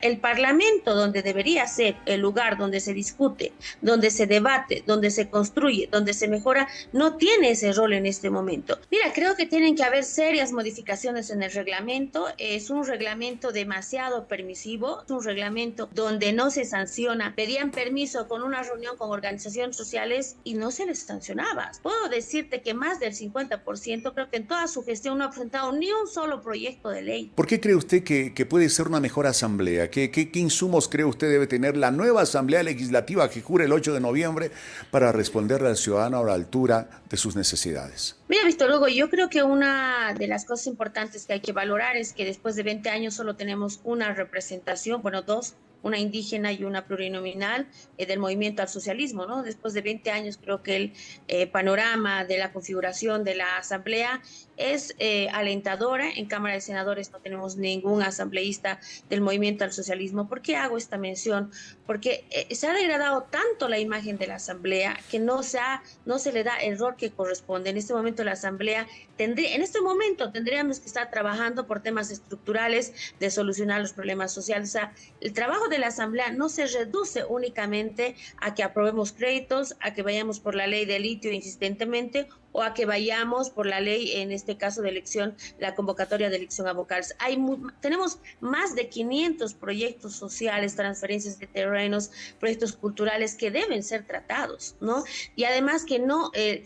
El Parlamento, donde debería ser el lugar donde se discute, donde se debate, donde se construye, donde se mejora, no tiene ese rol en este momento. Mira, creo que tienen que haber serias modificaciones en el reglamento. Es un reglamento demasiado permisivo, es un reglamento donde no se sanciona. Pedían permiso con una reunión con organizaciones sociales y no se les sancionaba. Puedo decirte que más del 50%, creo que en toda su gestión no ha presentado ni un solo proyecto de ley. ¿Por qué cree usted que puede ser una mejor asamblea? ¿Qué insumos cree usted debe tener la nueva asamblea legislativa que jure el 8 de noviembre para responderle al ciudadano a la altura de sus necesidades? Mira, Víctor Hugo, yo creo que una de las cosas importantes que hay que valorar es que después de 20 años solo tenemos una representación, bueno, dos, una indígena y una plurinominal del movimiento al socialismo, ¿no? Después de 20 años creo que el panorama de la configuración de la asamblea es alentadora. En Cámara de Senadores no tenemos ningún asambleísta del movimiento al socialismo. ¿Por qué hago esta mención? Porque se ha degradado tanto la imagen de la asamblea que no se le da el rol que corresponde. En este momento la asamblea tendríamos que estar trabajando por temas estructurales de solucionar los problemas sociales. O sea, el trabajo de la asamblea no se reduce únicamente a que aprobemos créditos, a que vayamos por la ley de litio insistentemente o a que vayamos por la ley, en este caso de elección, la convocatoria de elección a vocales. Tenemos más de 500 proyectos sociales, transferencias de terrenos, proyectos culturales que deben ser tratados, ¿no? Y además que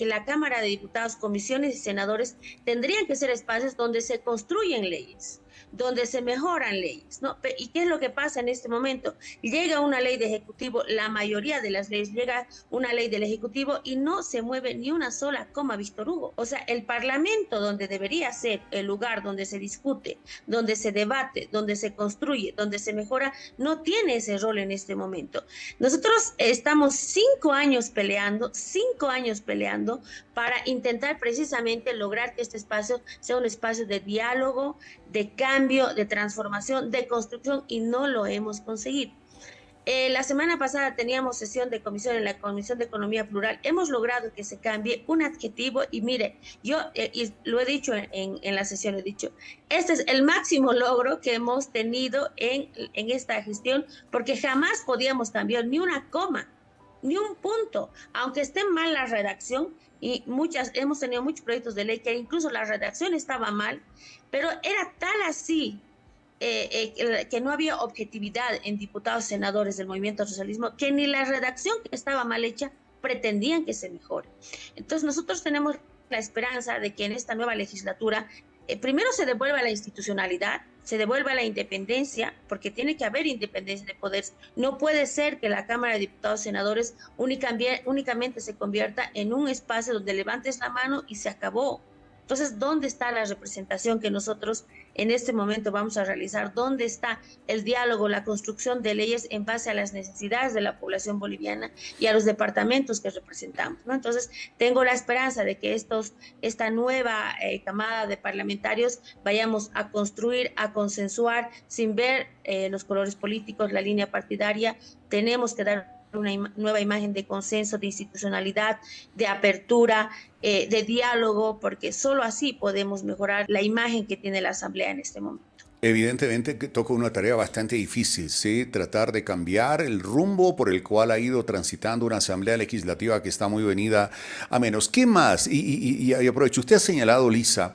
la Cámara de Diputados, comisiones y senadores tendrían que ser espacios donde se construyen leyes, donde se mejoran leyes, ¿no? ¿Y qué es lo que pasa en este momento? Llega una ley de Ejecutivo, la mayoría de las leyes, llega una ley del Ejecutivo y no se mueve ni una sola coma, Víctor Hugo. O sea, el Parlamento, donde debería ser el lugar donde se discute, donde se debate, donde se construye, donde se mejora, no tiene ese rol en este momento. Nosotros estamos 5 años peleando para intentar precisamente lograr que este espacio sea un espacio de diálogo, de cambio, de transformación, de construcción, y no lo hemos conseguido. La semana pasada teníamos sesión de comisión en la Comisión de Economía Plural. Hemos logrado que se cambie un adjetivo y mire, yo y lo he dicho en la sesión, he dicho, este es el máximo logro que hemos tenido en esta gestión, porque jamás podíamos cambiar ni una coma, ni un punto, aunque esté mal la redacción, y hemos tenido muchos proyectos de ley que incluso la redacción estaba mal, pero era tal así que no había objetividad en diputados, senadores del movimiento al socialismo, que ni la redacción que estaba mal hecha pretendían que se mejore. Entonces nosotros tenemos la esperanza de que en esta nueva legislatura primero se devuelva la institucionalidad, se devuelva la independencia, porque tiene que haber independencia de poderes. No puede ser que la Cámara de Diputados y Senadores únicamente se convierta en un espacio donde levantes la mano y se acabó. Entonces, ¿dónde está la representación que nosotros en este momento vamos a realizar? ¿Dónde está el diálogo, la construcción de leyes en base a las necesidades de la población boliviana y a los departamentos que representamos, ¿no? Entonces, tengo la esperanza de que esta nueva camada de parlamentarios vayamos a construir, a consensuar, sin ver los colores políticos, la línea partidaria. Tenemos que dar una nueva imagen de consenso, de institucionalidad, de apertura, de diálogo, porque solo así podemos mejorar la imagen que tiene la Asamblea en este momento. Evidentemente que toca una tarea bastante difícil, ¿sí? Tratar de cambiar el rumbo por el cual ha ido transitando una asamblea legislativa que está muy venida a menos. ¿Qué más? Y aprovecho, usted ha señalado, Lisa,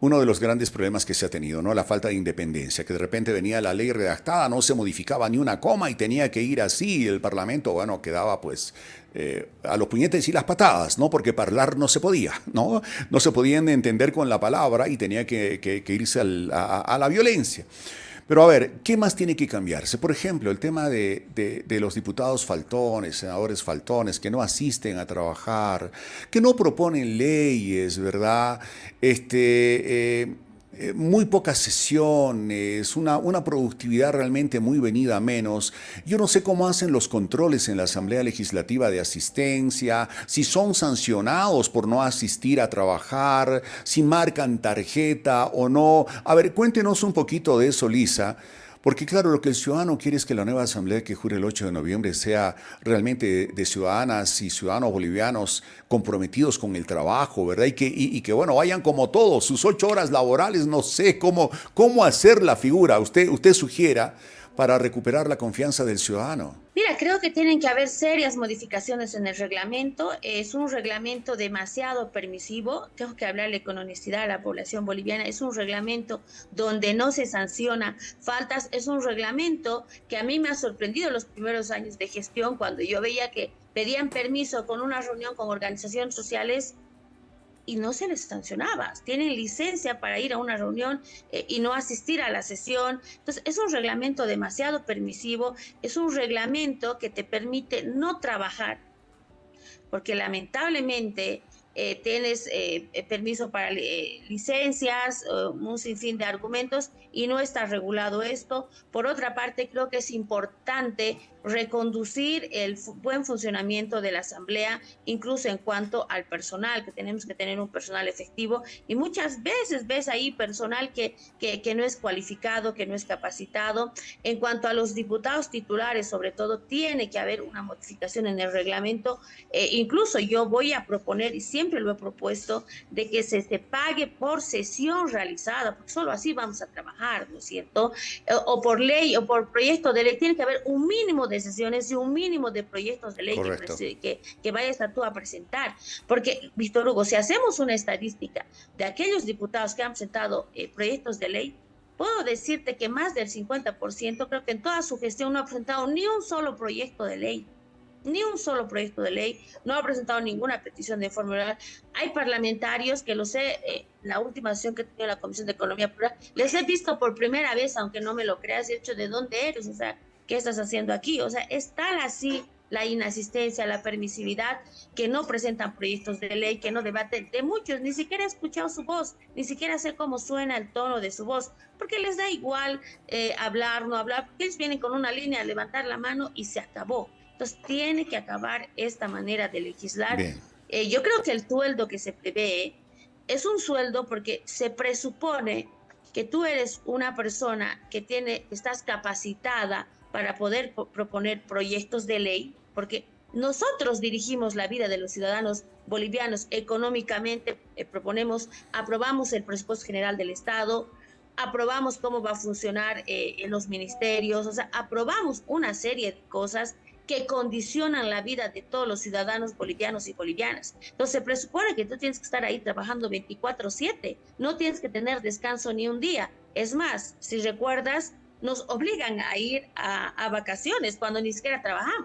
uno de los grandes problemas que se ha tenido, ¿no? La falta de independencia, que de repente venía la ley redactada, no se modificaba ni una coma y tenía que ir así, y el Parlamento, bueno, quedaba pues a los puñetes y las patadas, ¿no? Porque hablar no se podía, ¿no? No se podían entender con la palabra y tenía que irse a la violencia. Pero a ver, ¿qué más tiene que cambiarse? Por ejemplo, el tema de los diputados faltones, senadores faltones, que no asisten a trabajar, que no proponen leyes, ¿verdad? Muy pocas sesiones, una productividad realmente muy venida a menos. Yo no sé cómo hacen los controles en la Asamblea Legislativa de asistencia, si son sancionados por no asistir a trabajar, si marcan tarjeta o no. A ver, cuéntenos un poquito de eso, Lisa. Porque claro, lo que el ciudadano quiere es que la nueva asamblea que jure el 8 de noviembre sea realmente de ciudadanas y ciudadanos bolivianos comprometidos con el trabajo, ¿verdad? Y que bueno, vayan como todos, sus 8 horas laborales, no sé cómo hacer la figura. Usted sugiera para recuperar la confianza del ciudadano? Mira, creo que tienen que haber serias modificaciones en el reglamento. Es un reglamento demasiado permisivo. Tengo que hablarle con honestidad a la población boliviana. Es un reglamento donde no se sanciona faltas. Es un reglamento que a mí me ha sorprendido los primeros años de gestión cuando yo veía que pedían permiso con una reunión con organizaciones sociales y no se les sancionaba. Tienen licencia para ir a una reunión y no asistir a la sesión. Entonces, es un reglamento demasiado permisivo, es un reglamento que te permite no trabajar, porque lamentablemente tienes permiso para licencias, un sinfín de argumentos y no está regulado esto. Por otra parte, creo que es importante reconducir el buen funcionamiento de la Asamblea, incluso en cuanto al personal, que tenemos que tener un personal efectivo y muchas veces ves ahí personal que no es cualificado, que no es capacitado. En cuanto a los diputados titulares, sobre todo, tiene que haber una modificación en el reglamento. Incluso yo voy a proponer, y siempre lo he propuesto, de que se pague por sesión realizada, porque solo así vamos a trabajar, ¿no es cierto? O por ley o por proyecto de ley, tiene que haber un mínimo de sesiones y un mínimo de proyectos de ley que vayas a tú a presentar. Porque, Víctor Hugo, si hacemos una estadística de aquellos diputados que han presentado proyectos de ley, puedo decirte que más del 50%, creo que en toda su gestión no ha presentado ni un solo proyecto de ley. Ni un solo proyecto de ley, no ha presentado ninguna petición de informe oral. Hay parlamentarios que lo sé, la última sesión que he tenido en la Comisión de Economía Pura, les he visto por primera vez, aunque no me lo creas, de hecho, ¿de dónde eres? O sea, ¿qué estás haciendo aquí? O sea, es tal así la inasistencia, la permisividad, que no presentan proyectos de ley, que no debaten de muchos, ni siquiera he escuchado su voz, ni siquiera sé cómo suena el tono de su voz, porque les da igual hablar, no hablar, porque ellos vienen con una línea, levantar la mano y se acabó. Entonces, tiene que acabar esta manera de legislar. Yo creo que el sueldo que se prevé es un sueldo porque se presupone que tú eres una persona que estás capacitada para poder proponer proyectos de ley, porque nosotros dirigimos la vida de los ciudadanos bolivianos económicamente, aprobamos el presupuesto general del Estado, aprobamos cómo va a funcionar en los ministerios, o sea, aprobamos una serie de cosas que condicionan la vida de todos los ciudadanos bolivianos y bolivianas. Entonces se presupone que tú tienes que estar ahí trabajando 24/7, no tienes que tener descanso ni un día. Es más, si recuerdas, nos obligan a ir a vacaciones cuando ni siquiera trabajamos.